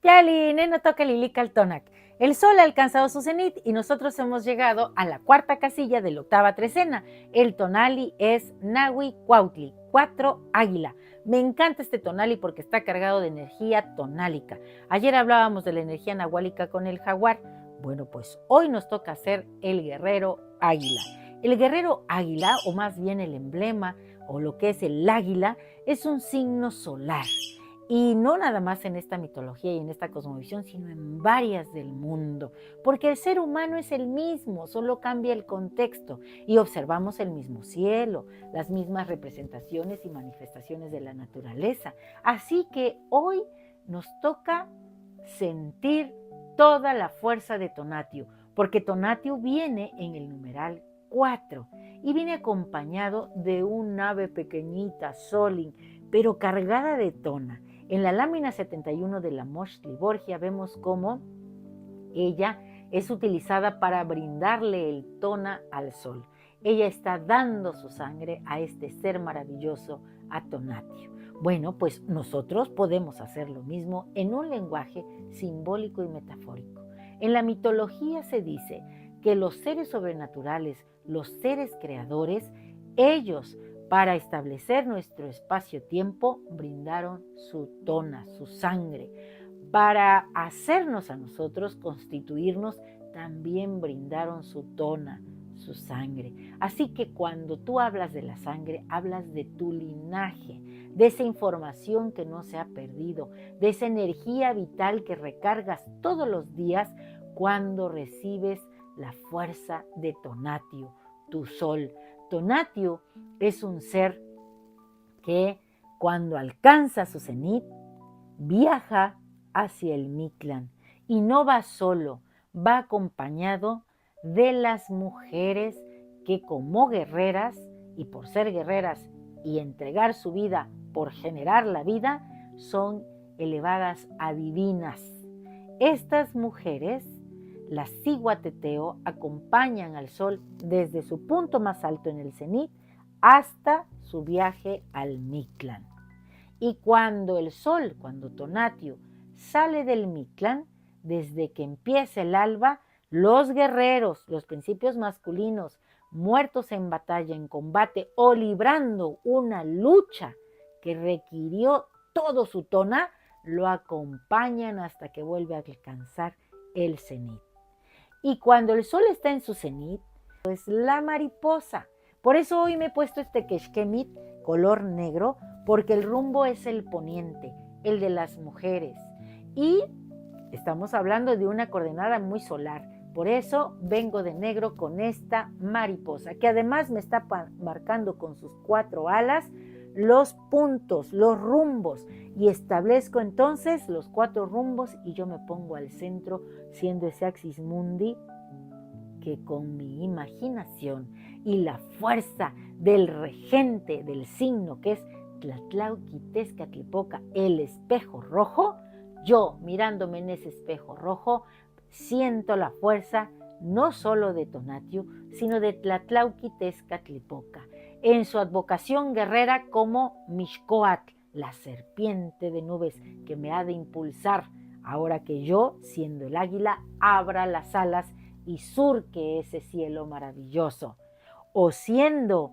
Yali, neno toca Lilical-Tonac. El sol ha alcanzado su cenit y nosotros hemos llegado a la cuarta casilla de la octava trecena. El tonali es Nahui Cuautli, 4 águila. Me encanta este tonali porque está cargado de energía tonálica. Ayer hablábamos de la energía nahuálica con el jaguar. Bueno, pues hoy nos toca hacer el guerrero águila. El guerrero águila, o más bien el emblema, o lo que es el águila, es un signo solar. Y no nada más en esta mitología y en esta cosmovisión, sino en varias del mundo, porque el ser humano es el mismo, solo cambia el contexto y observamos el mismo cielo, las mismas representaciones y manifestaciones de la naturaleza. Así que hoy nos toca sentir toda la fuerza de Tonatiuh, porque Tonatiuh viene en el numeral 4 y viene acompañado de un ave pequeñita, Solin, pero cargada de tona. En la lámina 71 de la Mochtli Borgia vemos cómo ella es utilizada para brindarle el tona al sol. Ella está dando su sangre a este ser maravilloso, a Tonatiuh. Bueno, pues nosotros podemos hacer lo mismo en un lenguaje simbólico y metafórico. En la mitología se dice que los seres sobrenaturales, los seres creadores, ellos, para establecer nuestro espacio-tiempo, brindaron su tona, su sangre. Para hacernos a nosotros, constituirnos, también brindaron su tona, su sangre. Así que cuando tú hablas de la sangre, hablas de tu linaje, de esa información que no se ha perdido, de esa energía vital que recargas todos los días cuando recibes la fuerza de Tonatiuh, tu sol. Tonatiuh es un ser que cuando alcanza su cenit viaja hacia el Mictlán y no va solo, va acompañado de las mujeres que como guerreras y por ser guerreras y entregar su vida por generar la vida son elevadas a divinas. Estas mujeres, las Ciguateteo, acompañan al sol desde su punto más alto en el cenit hasta su viaje al Mictlán. Y cuando el sol, cuando Tonatiuh sale del Mictlán, desde que empieza el alba, los guerreros, los principios masculinos, muertos en batalla, en combate o librando una lucha que requirió todo su tona, lo acompañan hasta que vuelve a alcanzar el cenit. Y cuando el sol está en su cenit, pues la mariposa. Por eso hoy me he puesto este quexquemit color negro, porque el rumbo es el poniente, el de las mujeres. Y estamos hablando de una coordenada muy solar. Por eso vengo de negro con esta mariposa, que además me está marcando con sus 4 alas los puntos, los rumbos, y establezco entonces los 4 rumbos y yo me pongo al centro, siendo ese axis mundi que con mi imaginación y la fuerza del regente del signo que es Tlatlauquitezcatlipoca, el espejo rojo, yo mirándome en ese espejo rojo siento la fuerza no solo de Tonatiuh, sino de Tlatlauquitezcatlipoca, en su advocación guerrera como Mixcoatl, la serpiente de nubes que me ha de impulsar, ahora que yo, siendo el águila, abra las alas y surque ese cielo maravilloso. O siendo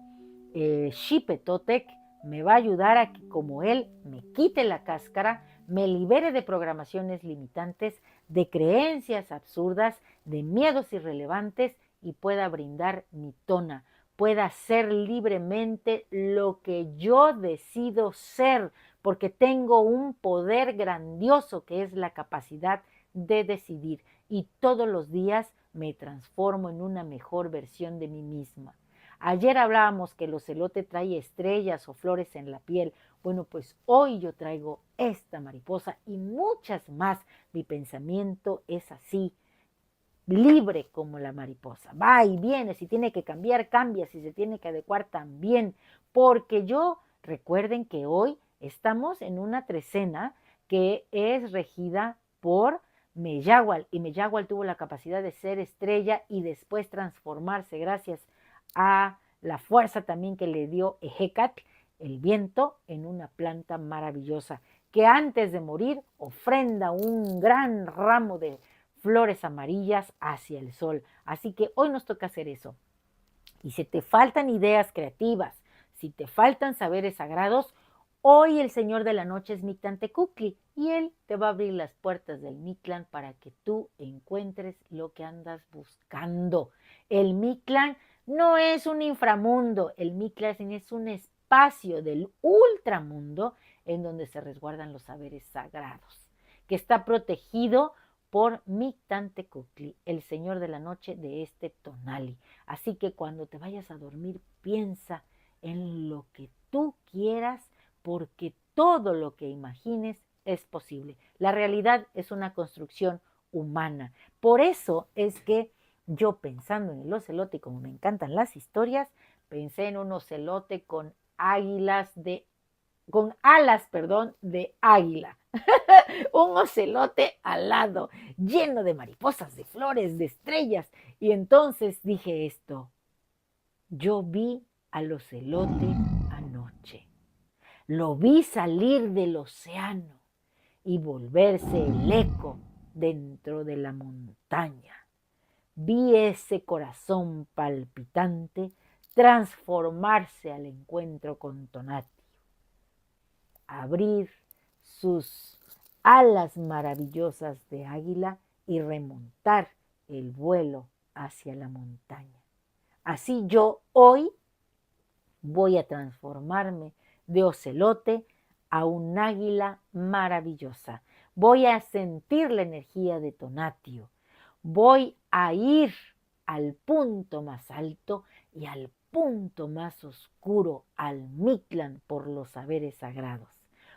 Xipetotec, me va a ayudar a que como él me quite la cáscara, me libere de programaciones limitantes, de creencias absurdas, de miedos irrelevantes y pueda brindar mi tona, pueda ser libremente lo que yo decido ser, porque tengo un poder grandioso que es la capacidad de decidir y todos los días me transformo en una mejor versión de mí misma. Ayer hablábamos que el ocelote trae estrellas o flores en la piel. Bueno, pues hoy yo traigo esta mariposa y muchas más. Mi pensamiento es así, libre como la mariposa. Va y viene, si tiene que cambiar, cambia, si se tiene que adecuar también. Porque recuerden que hoy estamos en una trecena que es regida por Meyahual, y Meyahual tuvo la capacidad de ser estrella y después transformarse gracias a la fuerza también que le dio Ejecatl, el viento, en una planta maravillosa que antes de morir ofrenda un gran ramo de flores amarillas hacia el sol. Así que hoy nos toca hacer eso. Y si te faltan ideas creativas, si te faltan saberes sagrados, hoy el Señor de la Noche es Mictlantecutli y Él te va a abrir las puertas del Mictlán para que tú encuentres lo que andas buscando. El Mictlán no es un inframundo, el Mictlán es un espacio del ultramundo en donde se resguardan los saberes sagrados, que está protegido por Mictlantecutli, el Señor de la Noche de este Tonali. Así que cuando te vayas a dormir, piensa en lo que tú quieras, porque todo lo que imagines es posible. La realidad es una construcción humana. Por eso es que yo, pensando en el ocelote, y como me encantan las historias, pensé en un ocelote con alas de águila. Un ocelote alado, lleno de mariposas, de flores, de estrellas. Y entonces dije esto: yo vi al ocelote anoche. Lo vi salir del océano y volverse el eco dentro de la montaña. Vi ese corazón palpitante transformarse al encuentro con Tonati, abrir sus alas maravillosas de águila y remontar el vuelo hacia la montaña. Así yo hoy voy a transformarme de ocelote a un águila maravillosa. Voy a sentir la energía de Tonatio. Voy a ir al punto más alto y al punto más oscuro, al Mictlán, por los saberes sagrados.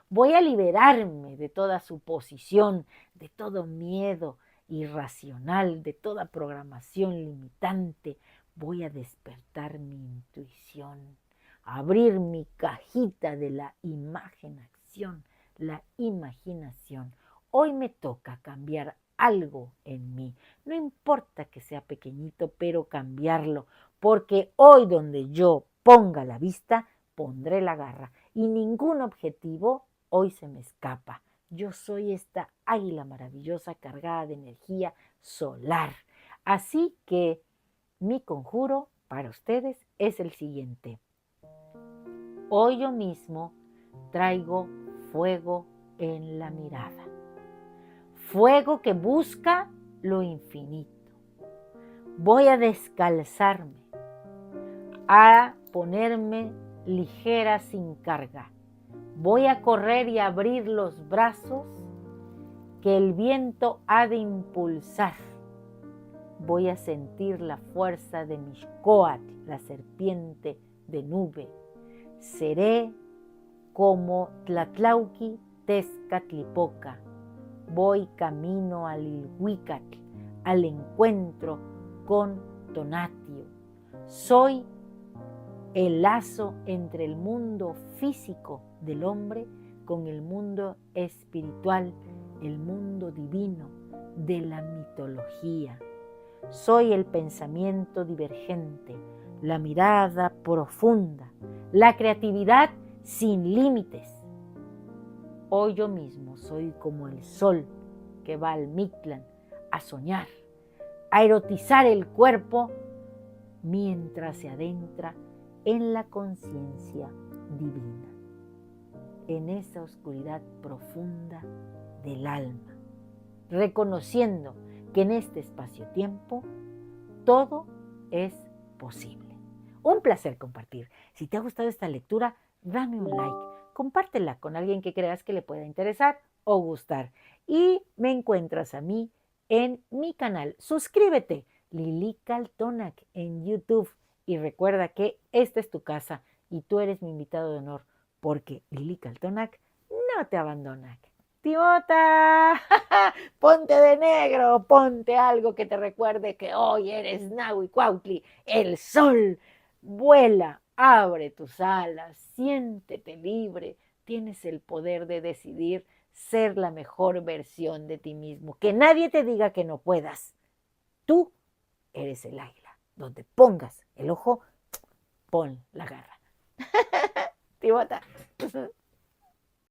Voy a liberarme de toda suposición, de todo miedo irracional, de toda programación limitante. Voy a despertar mi intuición, abrir mi cajita de la imagen-acción, la imaginación. Hoy me toca cambiar algo en mí. No importa que sea pequeñito, pero cambiarlo, porque hoy donde yo ponga la vista, pondré la garra y ningún objetivo hoy se me escapa. Yo soy esta águila maravillosa cargada de energía solar. Así que mi conjuro para ustedes es el siguiente. Hoy yo mismo traigo fuego en la mirada. Fuego que busca lo infinito. Voy a descalzarme, a ponerme ligera sin carga. Voy a correr y abrir los brazos que el viento ha de impulsar. Voy a sentir la fuerza de Mixcoatl, la serpiente de nube. Seré como Tlatlauqui Tezcatlipoca. Voy camino al Ilhuicatl, al encuentro con Tonatio. Soy el lazo entre el mundo físico del hombre con el mundo espiritual, el mundo divino de la mitología. Soy el pensamiento divergente, la mirada profunda, la creatividad sin límites. Hoy yo mismo soy como el sol que va al Mictlán a soñar, a erotizar el cuerpo mientras se adentra en la conciencia divina, en esa oscuridad profunda del alma, reconociendo que en este espacio-tiempo todo es posible. Un placer compartir. Si te ha gustado esta lectura, dame un like, compártela con alguien que creas que le pueda interesar o gustar. Y me encuentras a mí en mi canal. Suscríbete, Lili Caltonac, en YouTube. Y recuerda que esta es tu casa y tú eres mi invitado de honor, porque Lili Caltonac no te abandona. ¡Tiota! Ponte de negro, ponte algo que te recuerde que hoy eres Nahui-Cuautli, el sol. Vuela, abre tus alas, siéntete libre. Tienes el poder de decidir ser la mejor versión de ti mismo. Que nadie te diga que no puedas. Tú eres el águila. Donde pongas el ojo, pon la garra. Tibota.